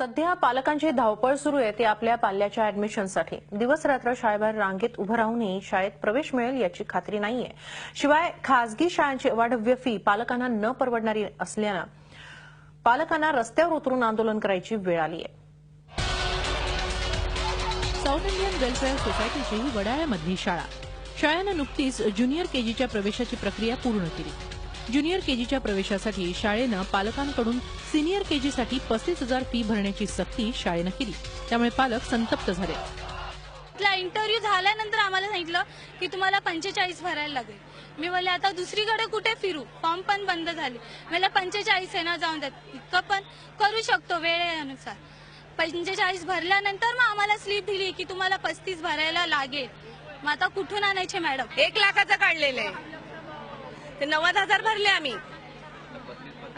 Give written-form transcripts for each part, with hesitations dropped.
सध्या पालकांची धावपळ सुरू आहे ती आपल्या पाल्याच्या ऍडमिशनसाठी। दिवस रात्र शाळेबाहेर रांगेत उभं राहूनही शाळेत प्रवेश मिळेल याची खात्री नाहीये। शिवाय खासगी शाळांची अवाढव्य फी पालकांना न परवडणारी असल्यानं पालकांना रस्त्यावर उतरून आंदोलन करायची वेळ आली आहे। साऊथ इंडियन वेलफेअर सोसायटीची ही वडाळ्यामधली शाळा। शाळेनं नुकतीच ज्युनियर केजीच्या प्रवेशाची प्रक्रिया पूर्ण केली। ज्युनियर केजीच्या प्रवेशासाठी शाळेनं पालकांकडून सिनियर केजीसाठी 35,000 फी भरण्याची सक्ती शाळेनं केली। त्यामुळे पालक संतप्त झाले। इंटरव्ह्यू झाल्यानंतर आम्हाला सांगितलं की तुम्हाला 45 भरायला लागेल। मी बोलले आता दुसरीकडे कुठे फिरू, फॉर्म पण बंद झाले। मला 45 आहे ना, जाऊन द्या, इतकं पण करू शकतो वेळेनुसार। 45 भरल्यानंतर मग आम्हाला स्लिप दिली की तुम्हाला 35 भरायला लागेल। मग आता कुठून आणायचे मॅडम? 1 लाखाचं काढलेलं आहे ते 90,000 भरले आम्ही।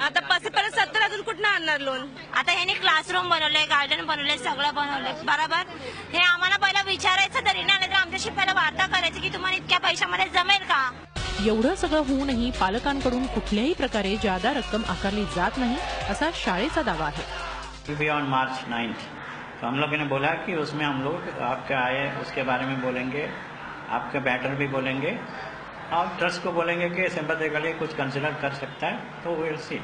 आता परत 70,000 कुठून आणणार लोन? आता ह्याने क्लासरूम बनवले, गार्डन बनवले, सगळं बनवले बरोबर। हे आम्हाला पहिला विचारायचं तरी ना, नाहीतर आमच्याशी पहिला वार्ता करायची की तुम्हाला इतक्या पैशामध्ये जमेल का। एवढं सगळं होऊनही पालकांकडून कुठल्याही प्रकारे जादा रक्कम आकारली जात नाही असा शाळेचा दावा आहे। ऑन मार्च 9th तो हम लोगों ने बोला कि उसमें हम लोग आपके आए उसके बारे में बोलेंगे, आपके बैटर भी बोलेंगे, आप ट्रस्ट को बोलेंगे कि सिंपैथेटिकली कुछ कंसिडर कर सकता है, तो विल सी।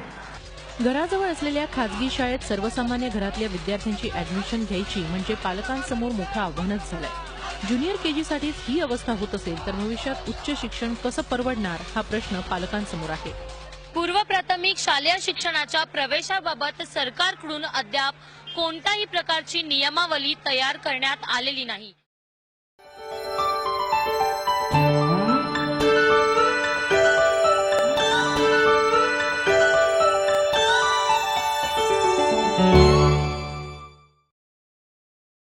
घराजवळ असलेल्या खासगी शाळेत सर्वसामान्य घरातल्या विद्यार्थ्यांची ऍडमिशन घ्यायची म्हणजे पालकांसमोर मोठं आव्हानच झालंय। ज्युनियर केजीसाठीच ही अवस्था होत असेल तर भविष्यात उच्च शिक्षण कसं परवडणार हा प्रश्न पालकांसमोर आहे। पूर्व प्राथमिक शालेय शिक्षणाच्या प्रवेशाबाबत सरकारकडून अद्याप कोणत्याही प्रकारची नियमावली तयार करण्यात आलेली नाही।